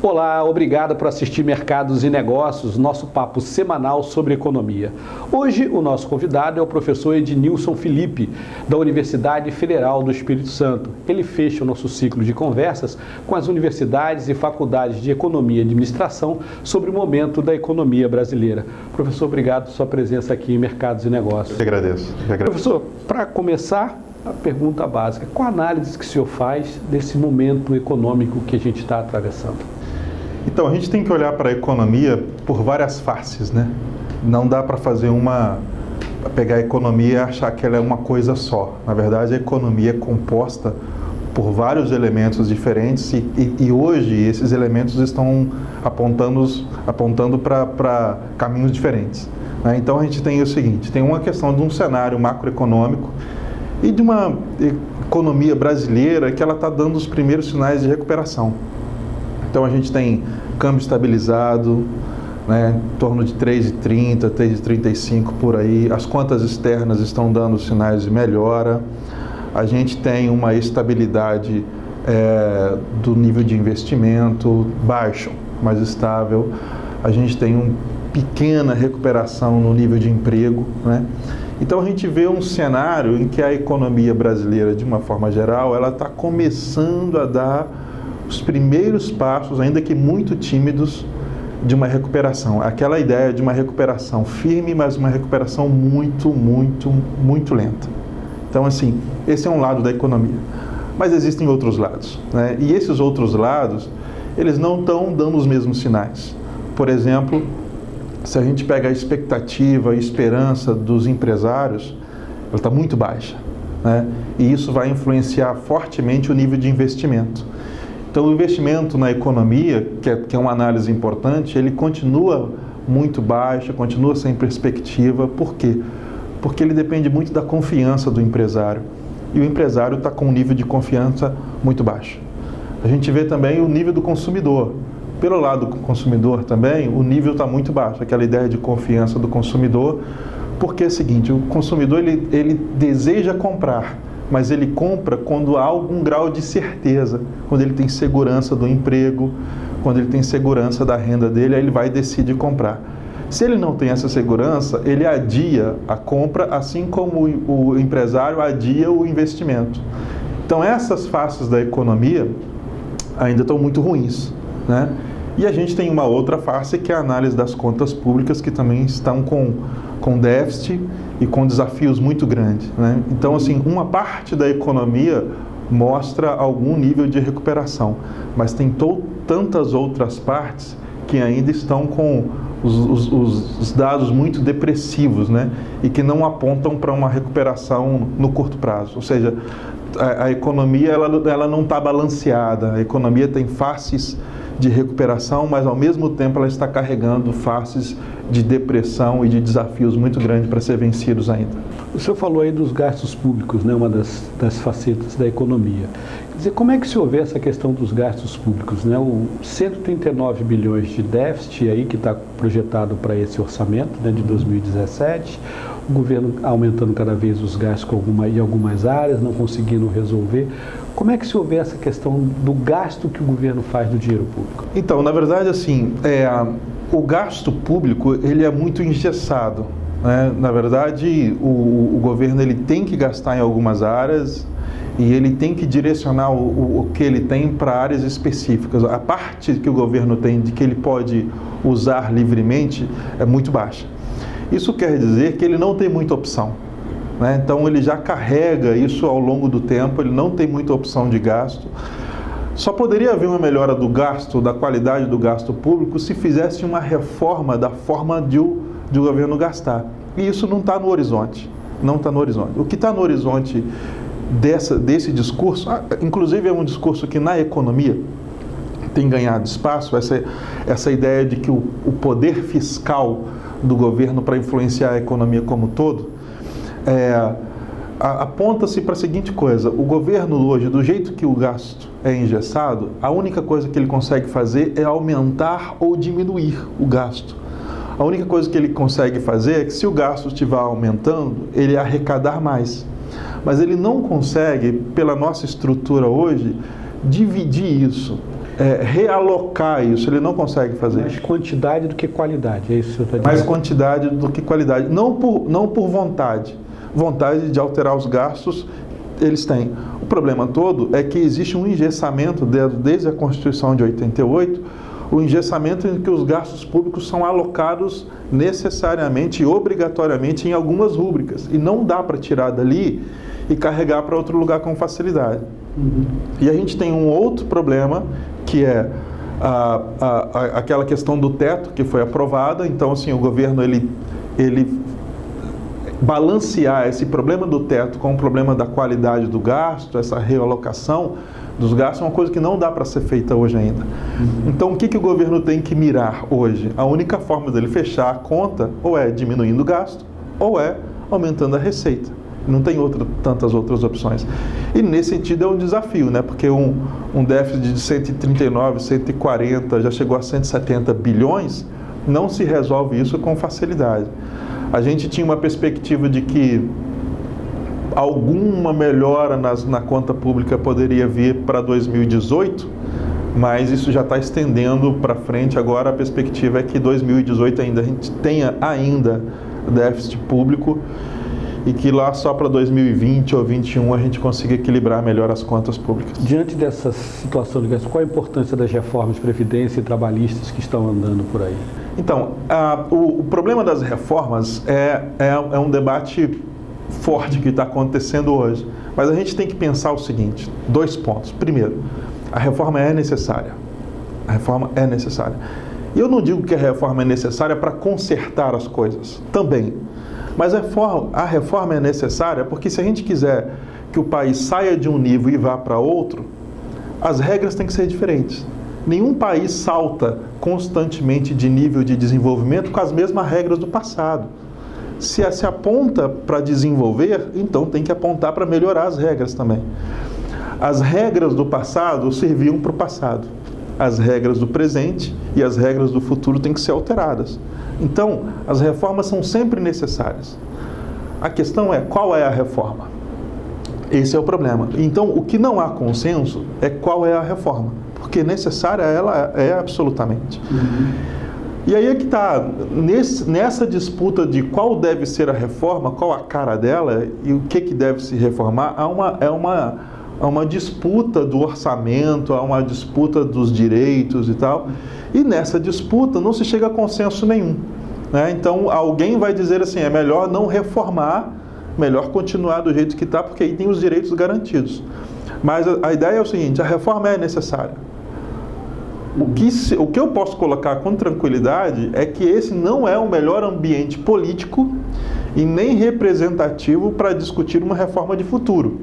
Olá, obrigado por assistir Mercados e Negócios, nosso papo semanal sobre economia. Hoje o nosso convidado é o professor Ednilson Felipe, da Universidade Federal do Espírito Santo. Ele fecha o nosso ciclo de conversas com as universidades e faculdades de Economia e Administração sobre o momento da economia brasileira. Professor, obrigado por sua presença aqui em Mercados e Negócios. Eu que agradeço. Professor, para começar, a pergunta básica: qual a análise que o senhor faz desse momento econômico que a gente está atravessando? Então, a gente tem que olhar para a economia por várias faces, né? Não dá para pegar a economia e achar que ela é uma coisa só. Na verdade, a economia é composta por vários elementos diferentes e hoje esses elementos estão apontando para caminhos diferentes, né? Então, a gente tem o seguinte: tem uma questão de um cenário macroeconômico e de uma economia brasileira que ela está dando os primeiros sinais de recuperação. Então, a gente tem câmbio estabilizado, né, em torno de 3,30, 3,35 por aí. As contas externas estão dando sinais de melhora. A gente tem uma estabilidade do nível de investimento baixo, mas estável. A gente tem uma pequena recuperação no nível de emprego, né? Então, a gente vê um cenário em que a economia brasileira, de uma forma geral, ela está começando a dar os primeiros passos, ainda que muito tímidos, de uma recuperação. Aquela ideia de uma recuperação firme, mas uma recuperação muito, muito, muito lenta. Então, assim, esse é um lado da economia. Mas existem outros lados, né? E esses outros lados, eles não estão dando os mesmos sinais. Por exemplo, se a gente pega a expectativa e esperança dos empresários, ela está muito baixa, né? E isso vai influenciar fortemente o nível de investimento. Então, o investimento na economia, que é uma análise importante, ele continua muito baixo, continua sem perspectiva. Por quê? Porque ele depende muito da confiança do empresário. E o empresário está com um nível de confiança muito baixo. A gente vê também o nível do consumidor. Pelo lado do consumidor também, o nível está muito baixo, aquela ideia de confiança do consumidor. Porque é o seguinte: o consumidor ele deseja comprar, mas ele compra quando há algum grau de certeza, quando ele tem segurança do emprego, quando ele tem segurança da renda dele, aí ele vai decidir comprar. Se ele não tem essa segurança, ele adia a compra, assim como o empresário adia o investimento. Então, essas faces da economia ainda estão muito ruins, né? E a gente tem uma outra face, que é a análise das contas públicas, que também estão com déficit e com desafios muito grandes, né? Então, assim, uma parte da economia mostra algum nível de recuperação, mas tem tantas outras partes que ainda estão com os dados muito depressivos, né? E que não apontam para uma recuperação no curto prazo. Ou seja, a economia ela não está balanceada, a economia tem faces de recuperação, mas ao mesmo tempo ela está carregando faces de depressão e de desafios muito grandes para ser vencidos ainda. O senhor falou aí dos gastos públicos, né, uma das facetas da economia. Quer dizer, como é que se houver essa questão dos gastos públicos, né? O 139 bilhões de déficit aí que está projetado para esse orçamento, né, de 2017, o governo aumentando cada vez os gastos em algumas áreas, não conseguindo resolver. Como é que se houver essa questão do gasto que o governo faz do dinheiro público? Então, na verdade, assim, o gasto público ele é muito engessado, né? Na verdade, o governo ele tem que gastar em algumas áreas e ele tem que direcionar o que ele tem para áreas específicas. A parte que o governo tem de que ele pode usar livremente é muito baixa. Isso quer dizer que ele não tem muita opção, né? Então, ele já carrega isso ao longo do tempo, ele não tem muita opção de gasto. Só poderia haver uma melhora do gasto, da qualidade do gasto público, se fizesse uma reforma da forma de o governo gastar. E isso não está no horizonte, não está no horizonte. O que está no horizonte desse discurso, inclusive é um discurso que na economia tem ganhado espaço, essa ideia de que o poder fiscal do governo para influenciar a economia como um todo, aponta-se para a seguinte coisa: o governo hoje, do jeito que o gasto é engessado, a única coisa que ele consegue fazer é aumentar ou diminuir o gasto. A única coisa que ele consegue fazer é que, se o gasto estiver aumentando, ele arrecadar mais. Mas ele não consegue, pela nossa estrutura hoje, dividir isso realocar isso, ele não consegue fazer. Mais quantidade do que qualidade, é isso que você está dizendo? Mais quantidade do que qualidade. Não por vontade. Vontade de alterar os gastos, eles têm. O problema todo é que existe um engessamento, desde a Constituição de 88, o engessamento em que os gastos públicos são alocados necessariamente e obrigatoriamente em algumas rúbricas. E não dá para tirar dali e carregar para outro lugar com facilidade. E a gente tem um outro problema, que é aquela questão do teto que foi aprovada. Então, assim, o governo ele balancear esse problema do teto com o problema da qualidade do gasto, essa realocação dos gastos, é uma coisa que não dá para ser feita hoje ainda. Então, o que o governo tem que mirar hoje? A única forma dele fechar a conta ou é diminuindo o gasto ou é aumentando a receita. Não tem tantas outras opções. E nesse sentido é um desafio, né? Porque um déficit de 139, 140, já chegou a 170 bilhões, não se resolve isso com facilidade. A gente tinha uma perspectiva de que alguma melhora na conta pública poderia vir para 2018, mas isso já está estendendo para frente. Agora a perspectiva é que 2018 a gente tenha déficit público e que lá só para 2020 ou 2021 a gente consiga equilibrar melhor as contas públicas. Diante dessa situação, qual a importância das reformas de previdência e trabalhistas que estão andando por aí? Então, o problema das reformas é um debate forte que está acontecendo hoje. Mas a gente tem que pensar o seguinte, 2 pontos. Primeiro, a reforma é necessária. A reforma é necessária. E eu não digo que a reforma é necessária para consertar as coisas, também. Mas a reforma é necessária porque se a gente quiser que o país saia de um nível e vá para outro, as regras têm que ser diferentes. Nenhum país salta constantemente de nível de desenvolvimento com as mesmas regras do passado. Se aponta para desenvolver, então tem que apontar para melhorar as regras também. As regras do passado serviam para o passado. As regras do presente e as regras do futuro têm que ser alteradas. Então, as reformas são sempre necessárias. A questão é, qual é a reforma? Esse é o problema. Então, o que não há consenso é qual é a reforma. Porque necessária ela é absolutamente. E aí é que está, nessa disputa de qual deve ser a reforma, qual a cara dela e o que deve se reformar, há uma disputa do orçamento, há uma disputa dos direitos e tal. E nessa disputa não se chega a consenso nenhum, né? Então alguém vai dizer assim, é melhor não reformar, melhor continuar do jeito que está, porque aí tem os direitos garantidos. Mas a ideia é o seguinte, a reforma é necessária. O que eu posso colocar com tranquilidade é que esse não é o melhor ambiente político e nem representativo para discutir uma reforma de futuro.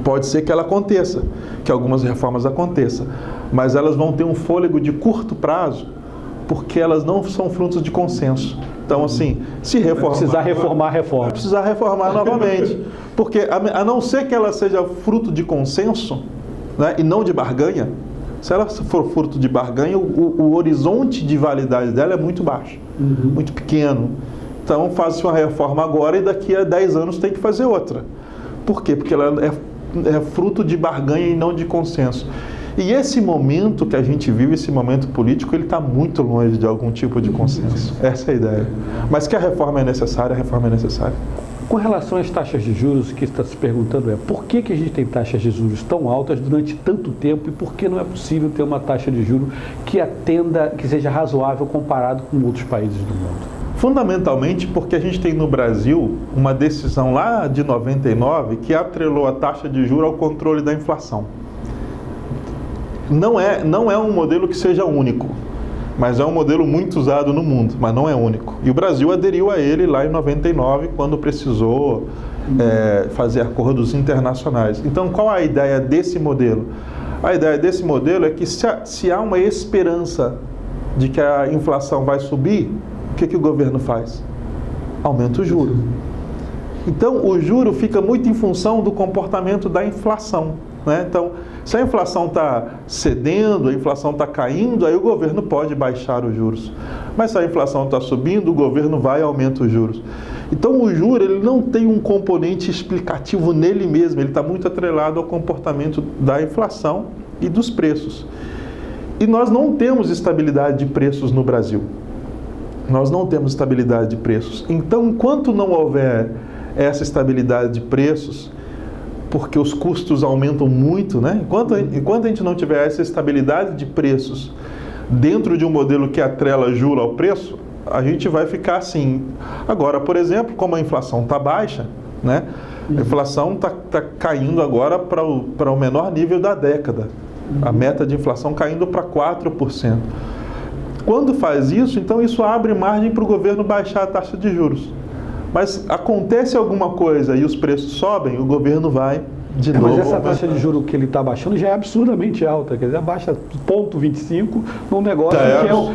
Pode ser que ela aconteça, que algumas reformas aconteçam, mas elas vão ter um fôlego de curto prazo, porque elas não são frutos de consenso. Então, assim, se reformar... Precisar reformar a reforma. Vai precisar reformar novamente. Porque, a não ser que ela seja fruto de consenso, né, e não de barganha, se ela for fruto de barganha, o horizonte de validade dela é muito baixo, muito pequeno. Então, faz-se uma reforma agora e daqui a 10 anos tem que fazer outra. Por quê? Porque ela é fruto de barganha e não de consenso. E esse momento que a gente vive, esse momento político, ele está muito longe de algum tipo de consenso. Essa é a ideia. Mas que a reforma é necessária, a reforma é necessária. Com relação às taxas de juros, o que está se perguntando é por que a gente tem taxas de juros tão altas durante tanto tempo e por que não é possível ter uma taxa de juros que atenda, que seja razoável comparado com outros países do mundo? Fundamentalmente porque a gente tem no Brasil uma decisão lá de 99 que atrelou a taxa de juros ao controle da inflação. Não é um modelo que seja único, mas é um modelo muito usado no mundo, mas não é único. E o Brasil aderiu a ele lá em 99, quando precisou fazer acordos internacionais. Então, qual a ideia desse modelo? A ideia desse modelo é que se há uma esperança de que a inflação vai subir, o que o governo faz? Aumenta o juro. Então, o juro fica muito em função do comportamento da inflação, né? Então, se a inflação está cedendo, a inflação está caindo, aí o governo pode baixar os juros. Mas se a inflação está subindo, o governo vai e aumenta os juros. Então, o juro ele não tem um componente explicativo nele mesmo, ele está muito atrelado ao comportamento da inflação e dos preços. E nós não temos estabilidade de preços no Brasil. Nós não temos estabilidade de preços. Então, enquanto não houver essa estabilidade de preços, porque os custos aumentam muito, né? Enquanto a gente não tiver essa estabilidade de preços dentro de um modelo que atrela juro ao preço, a gente vai ficar assim. Agora, por exemplo, como a inflação está baixa, né? A inflação está caindo agora para o menor nível da década. A meta de inflação caindo para 4%. Quando faz isso, então isso abre margem para o governo baixar a taxa de juros. Mas acontece alguma coisa e os preços sobem, o governo vai de novo. Mas essa taxa de juros que ele está baixando já é absurdamente alta, quer dizer, abaixa 0,25 num negócio que é um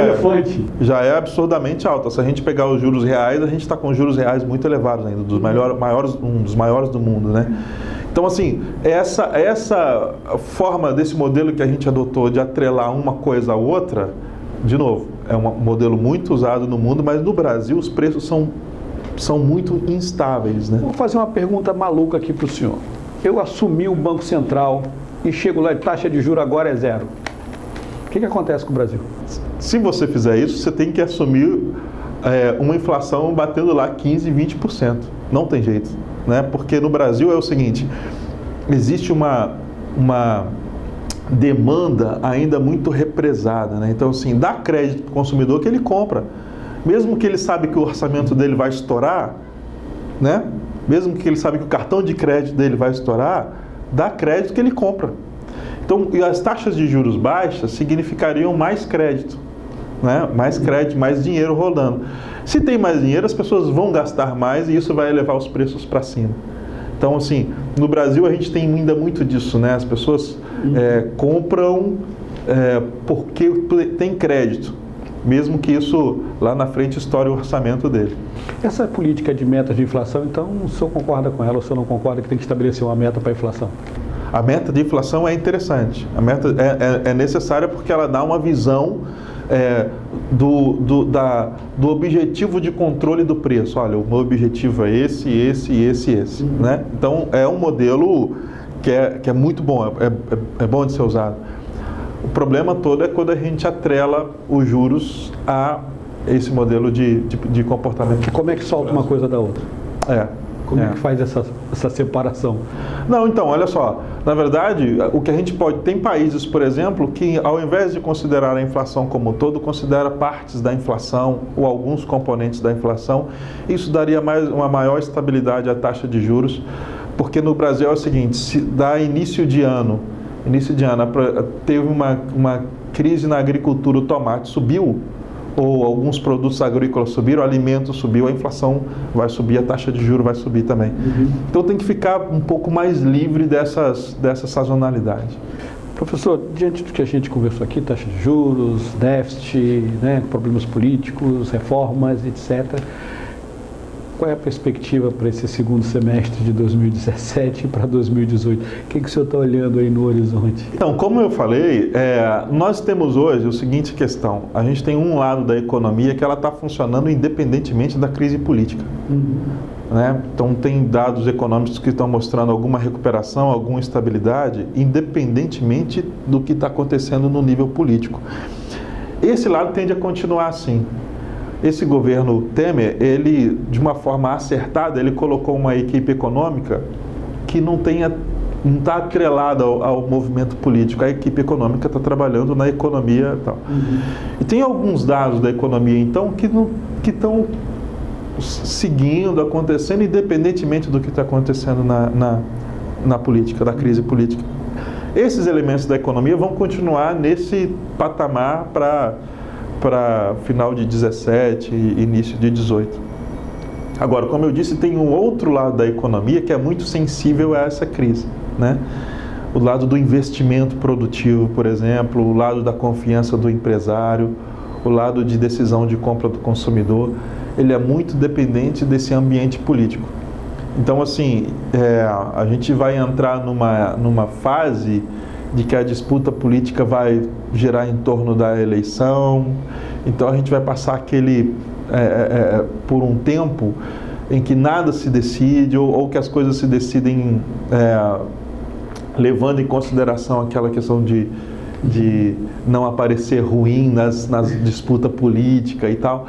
elefante. Já é absurdamente alta. Se a gente pegar os juros reais, a gente está com juros reais muito elevados ainda, um dos maiores do mundo, né? Então, assim, essa forma desse modelo que a gente adotou de atrelar uma coisa à outra, de novo, é um modelo muito usado no mundo, mas no Brasil os preços são muito instáveis, né? Vou fazer uma pergunta maluca aqui para o senhor. Eu assumi o Banco Central e chego lá e taxa de juros agora é 0. O que acontece com o Brasil? Se você fizer isso, você tem que assumir uma inflação batendo lá 15%, 20%. Não tem jeito, né? Porque no Brasil é o seguinte, existe uma demanda ainda muito represada, né? Então, assim, dá crédito para o consumidor que ele compra. Mesmo que ele sabe que o orçamento dele vai estourar, né? Mesmo que ele sabe que o cartão de crédito dele vai estourar, dá crédito que ele compra. Então, e as taxas de juros baixas significariam mais crédito, né? Mais crédito, mais dinheiro rolando. Se tem mais dinheiro, as pessoas vão gastar mais e isso vai elevar os preços para cima. Então, assim, no Brasil a gente tem ainda muito disso, né? As pessoas compram porque tem crédito, mesmo que isso lá na frente estoure o orçamento dele. Essa política de metas de inflação, então, o senhor concorda com ela ou o senhor não concorda que tem que estabelecer uma meta para a inflação? A meta de inflação é interessante. A meta é necessária porque ela dá uma visão do objetivo de controle do preço. Olha, o meu objetivo é esse, né? Então, é um modelo que é muito bom, é bom de ser usado. O problema todo é quando a gente atrela os juros a esse modelo de comportamento. Como é que solta uma coisa da outra? Como é que faz essa separação? Não, então, olha só. Na verdade, o que a gente pode... Tem países, por exemplo, que ao invés de considerar a inflação como um todo, considera partes da inflação ou alguns componentes da inflação. Isso daria uma maior estabilidade à taxa de juros, porque no Brasil é o seguinte, se dá início de ano, teve uma crise na agricultura, o tomate subiu, ou alguns produtos agrícolas subiram, o alimento subiu, a inflação vai subir, a taxa de juros vai subir também. Então tem que ficar um pouco mais livre dessa sazonalidade. Professor, diante do que a gente conversou aqui, taxa de juros, déficit, né, problemas políticos, reformas, etc., qual é a perspectiva para esse segundo semestre de 2017 e para 2018? O que o senhor está olhando aí no horizonte? Então, como eu falei, nós temos hoje a seguinte questão. A gente tem um lado da economia que ela está funcionando independentemente da crise política. Né? Então, tem dados econômicos que estão mostrando alguma recuperação, alguma estabilidade, independentemente do que está acontecendo no nível político. Esse lado tende a continuar assim. Esse governo Temer, ele, de uma forma acertada, ele colocou uma equipe econômica que não está atrelada ao movimento político. A equipe econômica está trabalhando na economia e tal. E tem alguns dados da economia, então, que estão seguindo, acontecendo, independentemente do que está acontecendo na política, da crise política. Esses elementos da economia vão continuar nesse patamar para final de 17 e início de 18. Agora, como eu disse, tem um outro lado da economia que é muito sensível a essa crise, né? O lado do investimento produtivo, por exemplo, o lado da confiança do empresário, o lado de decisão de compra do consumidor, ele é muito dependente desse ambiente político. Então, assim, a gente vai entrar numa fase de que a disputa política vai girar em torno da eleição. Então a gente vai passar por um tempo em que nada se decide ou que as coisas se decidem levando em consideração aquela questão de de não aparecer ruim nas disputas políticas e tal.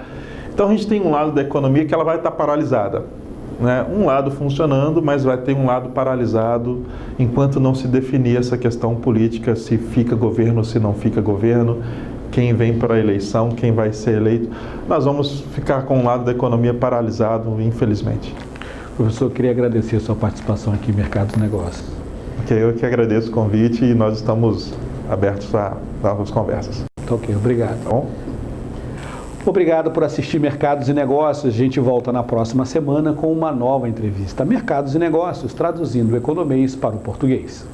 Então a gente tem um lado da economia que ela vai estar paralisada, né? Um lado funcionando, mas vai ter um lado paralisado enquanto não se definir essa questão política, se fica governo, se não fica governo, quem vem para a eleição, quem vai ser eleito. Nós vamos ficar com o lado da economia paralisado, infelizmente. Professor, eu queria agradecer a sua participação aqui em Mercados e Negócios. Ok, eu que agradeço o convite e nós estamos abertos a novas conversas. Tá ok, obrigado. Tá bom? Obrigado por assistir Mercados e Negócios. A gente volta na próxima semana com uma nova entrevista. Mercados e Negócios, traduzindo o economês para o português.